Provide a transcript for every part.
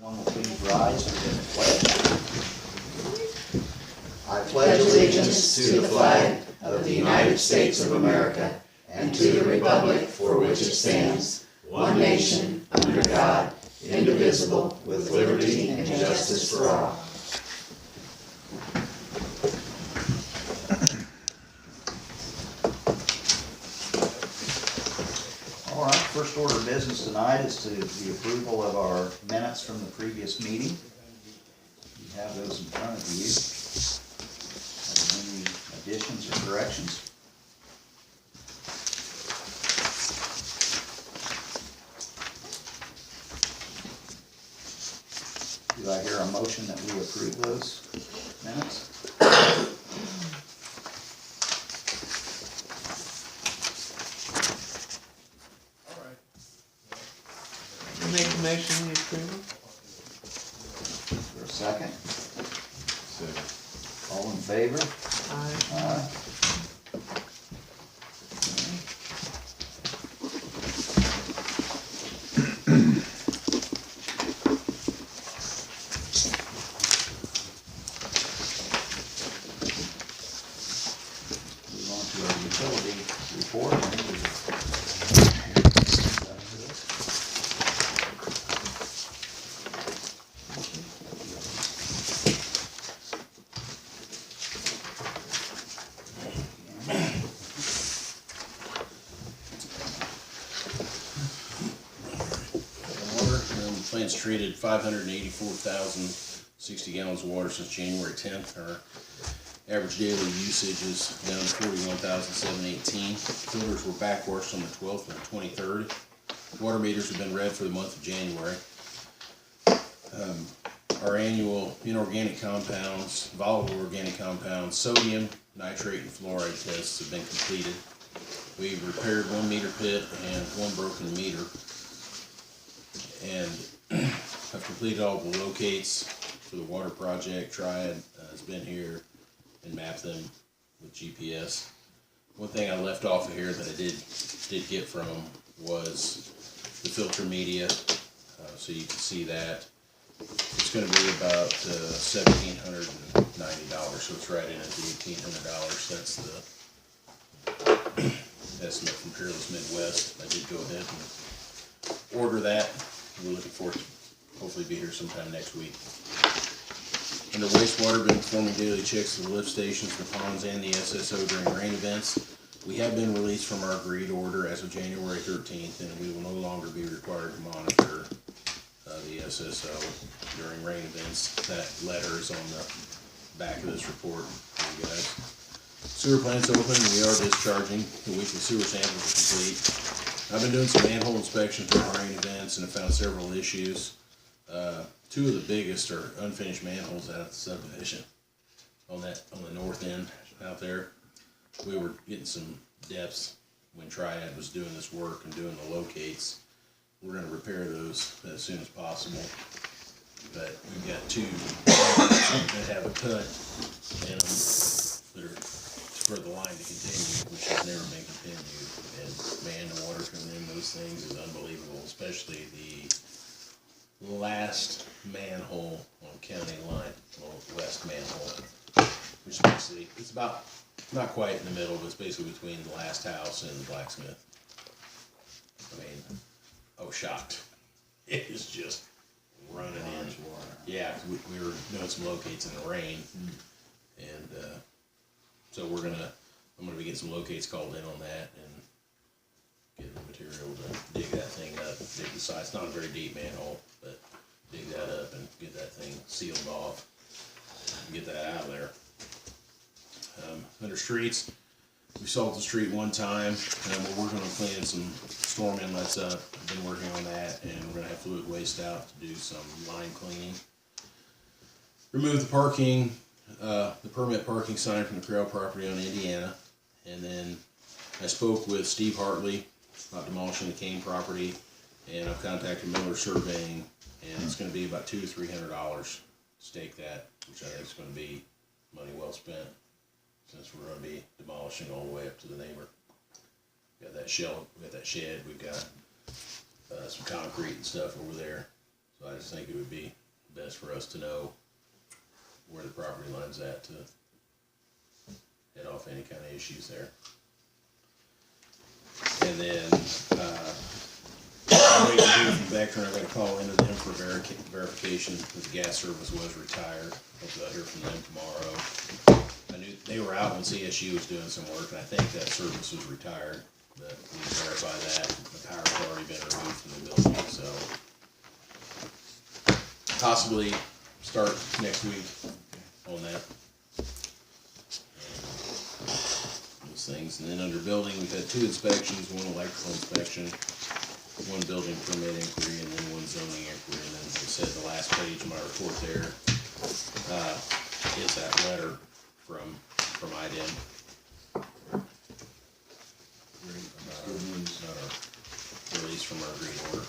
One will please rise and give the pledge. I pledge allegiance to the flag of the United States of America and to the republic for which it stands, one nation, under God, indivisible, with liberty and justice for all. All right, first order of business tonight is to the approval of our minutes from the previous meeting. You have those in front of you. Are there any additions or corrections? Do I hear a motion that we approve those minutes? Make a motion we approve. For a second? All in favor? Aye. Move on to our utility report. Plant's treated 584,060 gallons of water since January 10th. Our average daily usage is down to 41,718. Filters were backwashed on the 12th and 23rd. Water meters have been read for the month of January. Our annual inorganic compounds, volatile organic compounds, sodium, nitrate, and fluoride tests have been completed. We've repaired one meter pit and one broken meter, and I've completed all the locates for the water project. Triad has been here and mapped them with GPS. One thing I left off of here that I did get from them was the filter media, so you can see that. It's going to be about $1,790, so it's right in at the $1,800. That's the estimate from Peerless Midwest. I did go ahead and order that. We're looking forward to hopefully be here sometime next week. Under wastewater, been performing daily checks of the lift stations, the ponds, and the SSO during rain events. We have been released from our agreed order as of January 13th, and we will no longer be required to monitor the SSO during rain events. That letter is on the back of this report for you guys. Sewer plant's open, and we are discharging. The weekly sewer samples are complete. I've been doing some manhole inspections during rain events and have found several issues. Two of the biggest are unfinished manholes out at the subdivision on the north end out there. We were getting some depths when Triad was doing this work and doing the locates. We're going to repair those as soon as possible. But we've got two that have a cut in them that are for the line to continue, which has never been continued. And man, the water coming in those things is unbelievable, especially the last manhole on county line, west manhole, which is basically, it's about, not quite in the middle, but it's basically between the last house and the blacksmith. I mean, I was shocked. It is just running in. Yeah, we were doing some locates in the rain, and so I'm gonna be getting some locates called in on that and get the material to dig that thing up, dig the side. It's not a very deep manhole, but dig that up and get that thing sealed off and get that out of there. Under streets, we salted the street one time, and we're working on cleaning some storm inlets up. I've been working on that, and we're gonna have fluid waste out to do some line cleaning. Remove the parking, the permit parking sign from the Corral property on Indiana, and then I spoke with Steve Hartley about demolishing the Kane property, and I've contacted Miller Surveying, and it's going to be about $200 to $300 to stake that, which I think is going to be money well spent, since we're going to be demolishing all the way up to the neighbor. We got that shed, we've got some concrete and stuff over there, So I just think it would be best for us to know where the property line's at to head off any kind of issues there. And then, I'm waiting to hear from Vectren. I got a call into them for verification that the gas service was retired. Hopefully I'll hear from them tomorrow. I knew they were out when CSU was doing some work, and I think that service was retired, but we can verify that. The power's already been removed from the building, so possibly start next week on that. Those things, and then under building, we've had 2 inspections, 1 electrical inspection, 1 building permit inquiry, and then 1 zoning inquiry. And then I said the last page of my report there is that letter from IDEM. Good news. Not our release from our green order.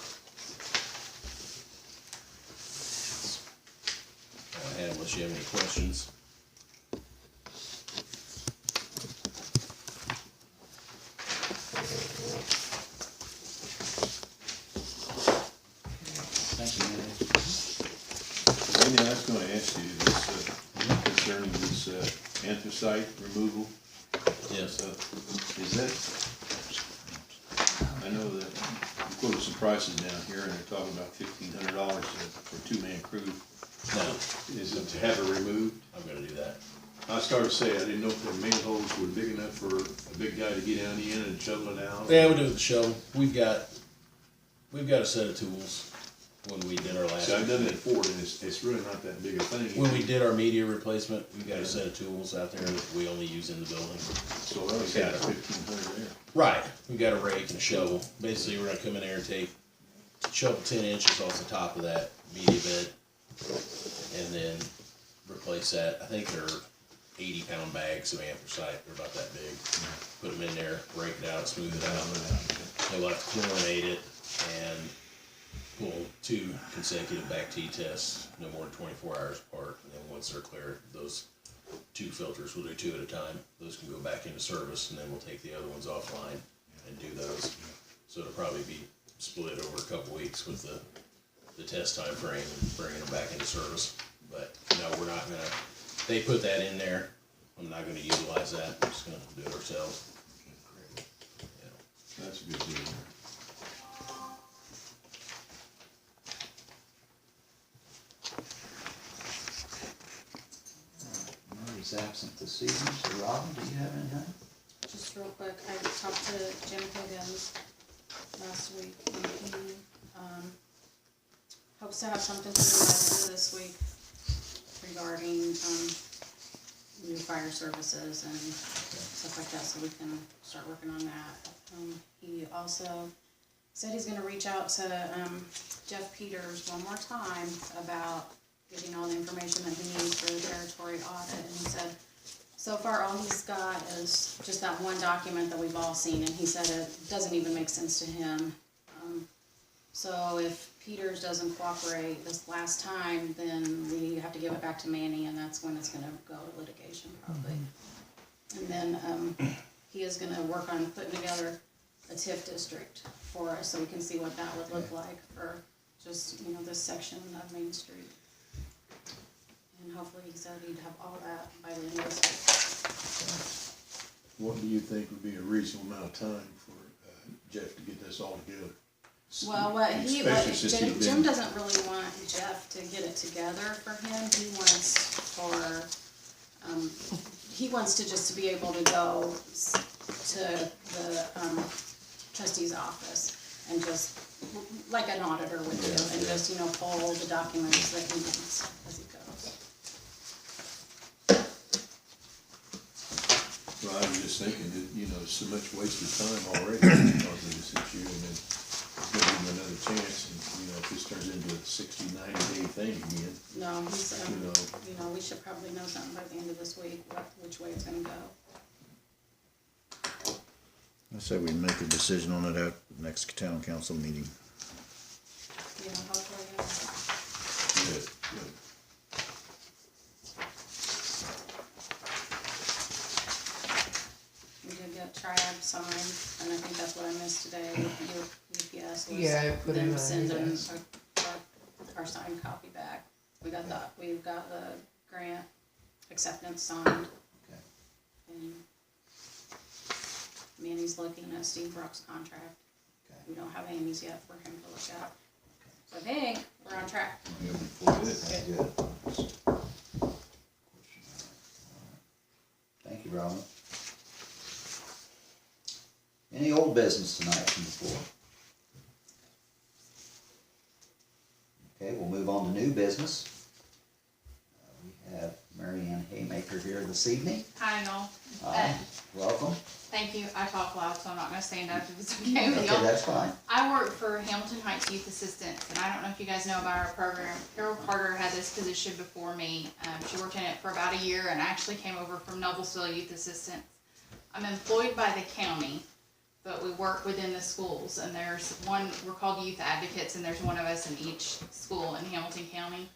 All I have, unless you have any questions. Thank you, Manny. Randy, I was gonna ask you this, concerning this, anthracite removal. Yes. Is that, I know that you quoted some prices down here and they're talking about $1,500 for a 2-man crew. No, Is it to have it removed? I'm gonna do that. I started to say, I didn't know if the manholes were big enough for a big guy to get down in and shovel it out. Yeah, we'll do it with the shovel. We've got a set of tools when we did our last. See, I've done that before and it's really not that big a thing. When we did our media replacement, we've got a set of tools out there that we only use in the building. So I was at 1,500 there. Right. We got a rake and a shovel. Basically, we're gonna come in there and shovel 10 inches off the top of that media bed, and then replace that. I think they're 80-pound bags of anthracite. They're about that big. Put them in there, rake it out, smooth it out. Then we'll have to chlorinate it and pull 2 consecutive back T-tests, no more than 24 hours apart. And then once they're clear, those 2 filters, we'll do 2 at a time. Those can go back into service, and then we'll take the other ones offline and do those. So it'll probably be split over a couple weeks with the test time frame and bringing them back into service. But no, we're not gonna, they put that in there. I'm not gonna utilize that. I'm just gonna do it ourselves. Yeah. That's a good deal. Marty's absent this evening, so Robin, do you have anything? Just real quick, I talked to Jim Higgins last week, and he, hopes to have something for you by the end of this week regarding, new fire services and stuff like that, so we can start working on that. He also said he's gonna reach out to, Jeff Peters one more time about getting all the information that he needs for the territory audit, and he said, so far, all he's got is just that one document that we've all seen, and he said it doesn't even make sense to him. So if Peters doesn't cooperate this last time, then we have to give it back to Manny, and that's when it's gonna go to litigation probably. And then, he is gonna work on putting together a TIF district for us, so we can see what that would look like for just, this section of Main Street. And hopefully, he said he'd have all that by the end of this week. What do you think would be a reasonable amount of time for Jeff to get this all together? Well, Especially since he's Jim been- doesn't really want Jeff to get it together for him. He wants to just to be able to go to the trustee's office and just, like an auditor would do, and just, pull the documents that he needs as he goes. Well, I was just thinking that, it's so much wasted time already because of this issue, and then give him another chance, and, if this turns into a 60, 90-day thing again, No, he said, you know. we should probably know something by the end of this week, which way it's gonna go. I say we make a decision on it at the next town council meeting. Hopefully, Good, good. we did get triad signed, and I think that's what I missed today, UPS was Yeah, I put in them my sending emails. our back. We've got the grant acceptance signed, Okay. and Manny's looking at Steve Brock's contract. Okay. We don't have Amy's yet for him to look at. So I think we're on track. Yeah, before this. That's good. Thank you, Robin. Any old business tonight from the floor? Okay, we'll move on to new business. We have Mary Ann Haymaker here this evening. Hi, Noel. Hi, welcome. Thank you. I talk loud, so I'm not gonna stand up if it's okay with Okay, y'all. that's fine. I work for Hamilton Heights Youth Assistance, and I don't know if you guys know about our program. Carol Carter had this position before me. She worked in it for about a year and actually came over from Noblesville Youth Assistance. I'm employed by the county, but we work within the schools, and there's one, we're called youth advocates, and there's one of us in each school in Hamilton County.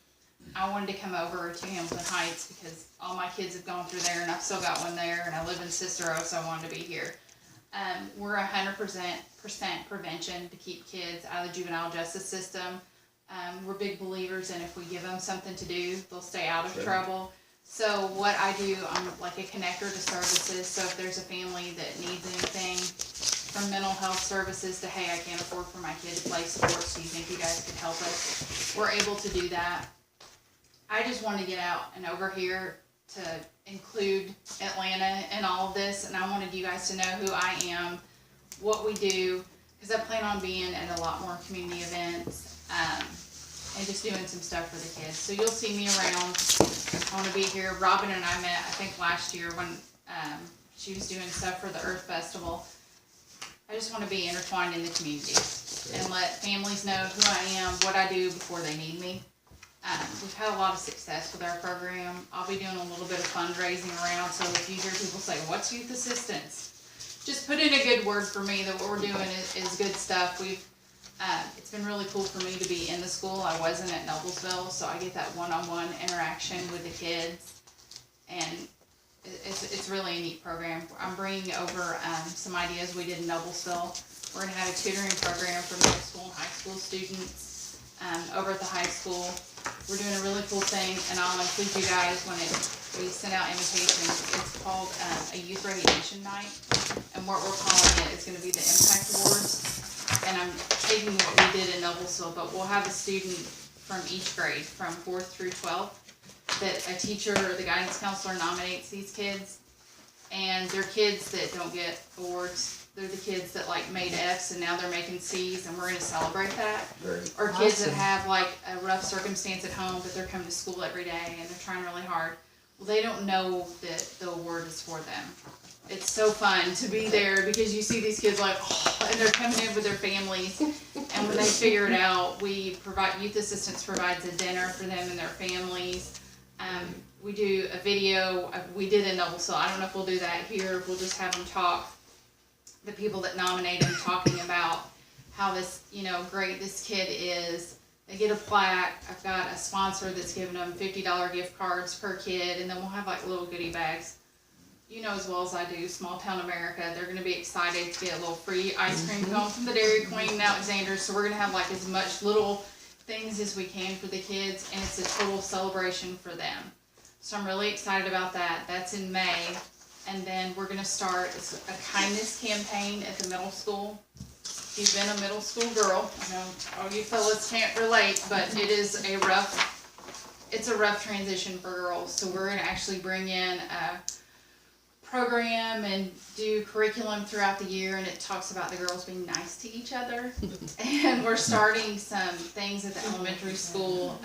I wanted to come over to Hamilton Heights because all my kids have gone through there, and I've still got one there, and I live in Cicero, so I wanted to be here. We're 100% prevention to keep kids out of the juvenile justice system. We're big believers in if we give them something to do, they'll stay out of Sure. trouble. So what I do, I'm like a connector to services, so if there's a family that needs anything, from mental health services to, hey, I can't afford for my kid to play sports, do you think you guys could help us? We're able to do that. I just wanted to get out and over here to include Atlanta in all of this, and I wanted you guys to know who I am, what we do, because I plan on being at a lot more community events, and just doing some stuff for the kids. So you'll see me around. I want to be here. Robin and I met, I think, last year when she was doing stuff for the Earth Festival. I just want to be intertwined in the community and let families know who I am, what I do before they need me. We've had a lot of success with our program. I'll be doing a little bit of fundraising around, so if you hear people say, what's youth assistance? Just put in a good word for me that what we're doing is good stuff. It's been really cool for me to be in the school. I wasn't at Noblesville, so I get that one-on-one interaction with the kids, and it's really a neat program. I'm bringing over some ideas we did in Noblesville. We're going to have a tutoring program for middle school and high school students over at the high school. We're doing a really cool thing, and I'll include you guys when we send out invitations. It's called a Youth Recognition Night, and what we're calling it is going to be the Impact Awards. And I'm taking what we did in Noblesville, but we'll have a student from each grade, from 4th through 12th, that a teacher or the guidance counselor nominates these kids. And they're kids that don't get awards. They're the kids that like made F's and now they're making C's, and we're going to celebrate that. Great. Or kids that have like a rough circumstance at home, but they're coming to school every day and they're trying really hard. Well, they don't know that the award is for them. It's so fun to be there because you see these kids like, oh, and they're coming in with their families. And when they figure it out, Youth Assistance provides a dinner for them and their families. We do a video, we did in Noblesville. I don't know if we'll do that here, if we'll just have them talk, the people that nominate them talking about how this, great this kid is. They get a plaque. I've got a sponsor that's giving them $50 gift cards per kid, and then we'll have like little goodie bags. You know as well as I do, small town America, they're going to be excited to get a little free ice cream cone from the Dairy Queen in Alexander. So we're going to have like as much little things as we can for the kids, and it's a total celebration for them. So I'm really excited about that. That's in May. And then we're going to start a kindness campaign at the middle school. If you've been a middle school girl, I know all you fellas can't relate, but it's a rough transition for girls. So we're going to actually bring in a program and do curriculum throughout the year, and it talks about the girls being nice to each other. And we're starting some things at the elementary school.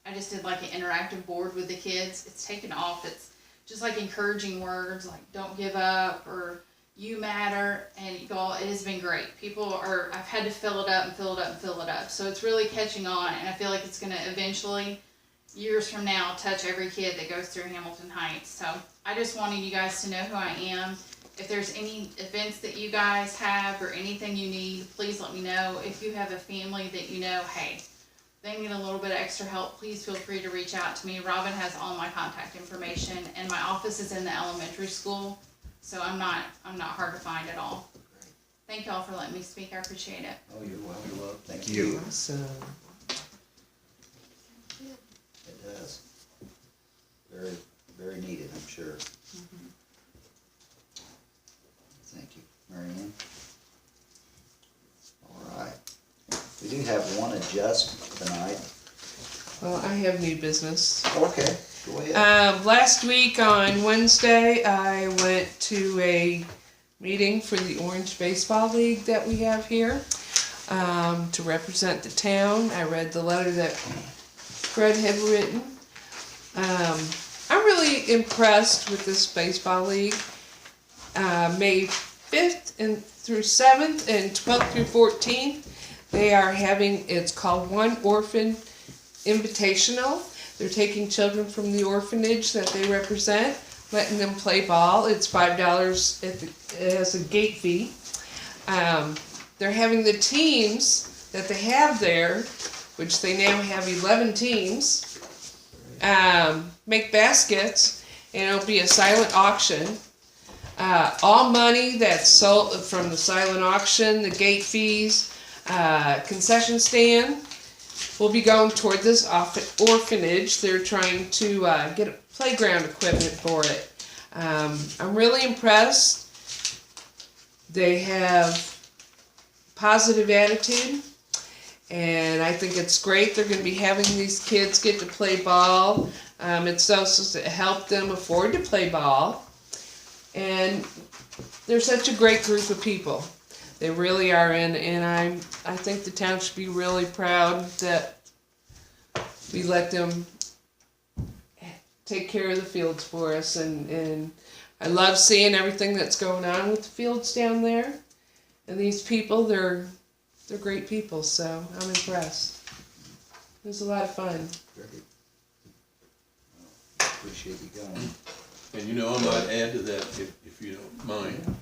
I just did like an interactive board with the kids. It's taken off. It's just like encouraging words like don't give up or you matter, and y'all, it has been great. I've had to fill it up and fill it up and fill it up. So it's really catching on, and I feel like it's going to eventually, years from now, touch every kid that goes through Hamilton Heights. So I just wanted you guys to know who I am. If there's any events that you guys have or anything you need, please let me know. If you have a family that you know, hey, they need a little bit of extra help, please feel free to reach out to me. Robin has all my contact information, and my office is in the elementary school, so I'm not hard to find at all. Thank y'all for letting me speak. I appreciate it. Oh, you're welcome. Thank you. Awesome. does. Very, very needed, I'm sure. Thank you, Mary Ann. All right. We do have one adjustment tonight. Well, I have new business. Okay, go ahead. Last week on Wednesday, I went to a meeting for the Orange Baseball League that we have here, to represent the town. I read the letter that Fred had written. I'm really impressed with this baseball league. May 5th and through 7th and 12th through 14th, they are having, it's called One Orphan Invitational. They're taking children from the orphanage that they represent, letting them play ball. It's $5 as a gate fee. They're having the teams that they have there, which they now have 11 teams, make baskets, and it'll be a silent auction. All money that's sold from the silent auction, the gate fees, concession stand, will be going toward this orphanage. They're trying to get playground equipment for it. I'm really impressed. They have positive attitude, and I think it's great. They're going to be having these kids get to play ball. It's also to help them afford to play ball. And they're such a great group of people. They really are, and I think the town should be really proud that we let them take care of the fields for us, and I love seeing everything that's going on with the fields down there. And these people, they're great people, so I'm impressed. It was a lot of fun. Very. Appreciate you going. And you know, I might add to that, if you don't mind,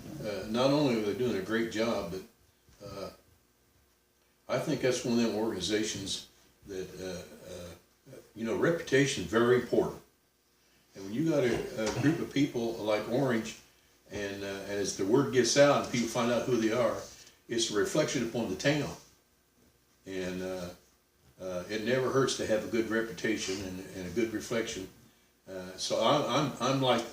not only are they doing a great job, but I think that's one of them organizations that, you know, reputation is very important. And when you got a group of people like Orange, and as the word gets out and people find out who they are, it's a reflection upon the town. And it never hurts to have a good reputation and a good reflection. So I'm like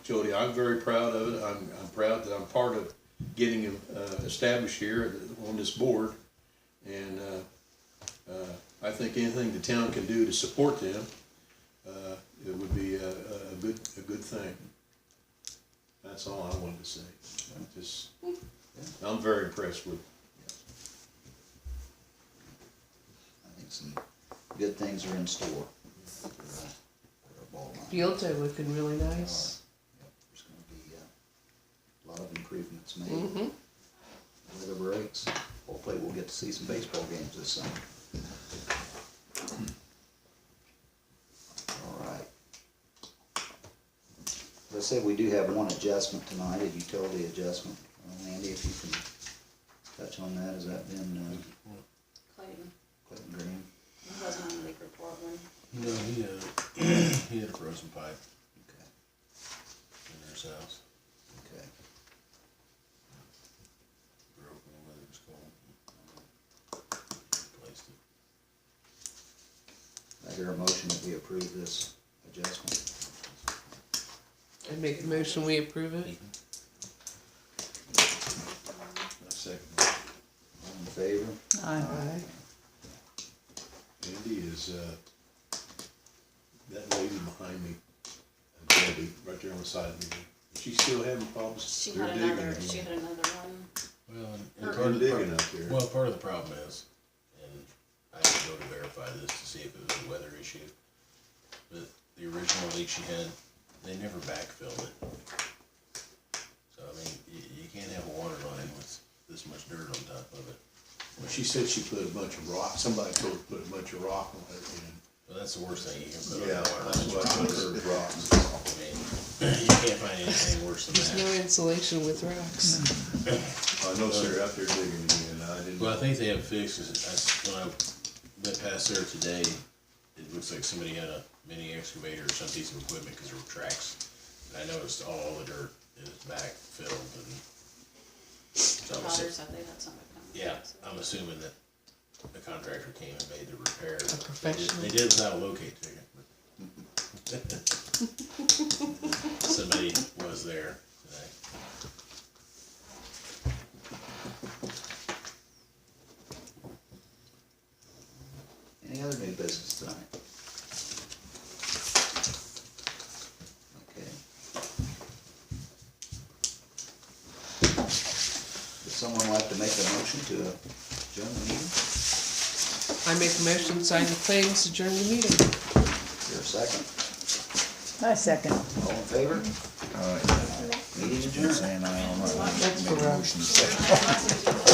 Jody. I'm very proud of it. I'm proud that I'm part of getting him established here on this board, and I think anything the town can do to support them, it would be a good thing. That's all I wanted to say. I'm very impressed with it. I think some good things are in store for our ball line. Fields are looking really nice. Yep, there's gonna be a lot of improvements made. Weather breaks, hopefully we'll get to see some baseball games this summer. All right. As I said, we do have one adjustment tonight, a utility adjustment. Andy, if you can touch on that, has that been Clayton, Clayton Green? he wasn't on the league report when, No, he had a frozen pipe Okay, in his house. okay. Broke when the weather was cold. Replaced it. I hear a motion that we approve this adjustment. I make the motion we approve it. Second. All in favor? Aye. Andy is that lady behind me, Debbie, right there on the side of me. Is she still having problems? she They're had digging another again. one. Well, They're part of the digging out there. Well, part of the problem is, and I have to go to verify this to see if it was a weather issue, but the original leak she had, they never backfilled it. So, I mean, you can't have a water line with this much dirt on top of it. Well, she said she put a bunch of rock, somebody told her to put a bunch of rock on it, Well, that's the worst thing you can put and, on a water that's what I line. told her, is rocks. I mean, you can't find anything worse than There's no that. insulation with rocks. I know they're out there digging again, I didn't. Well, I think they have fixed, 'cause when I went past there today, it looks like somebody had a mini excavator or some piece of equipment, cause there were tracks. And I noticed all the dirt is backfilled and. So I'm Daughter assu- said they had somebody come. Yeah, I'm assuming that the contractor came and made the repair. A professional. They did without a locate ticket, but Somebody was there today. Any other new business tonight? Okay. Would someone like to make a motion to adjourn the meeting? I make a motion, sign the claims, adjourn the meeting. Is there a second? I second. All in favor? Meeting adjourned. That's correct.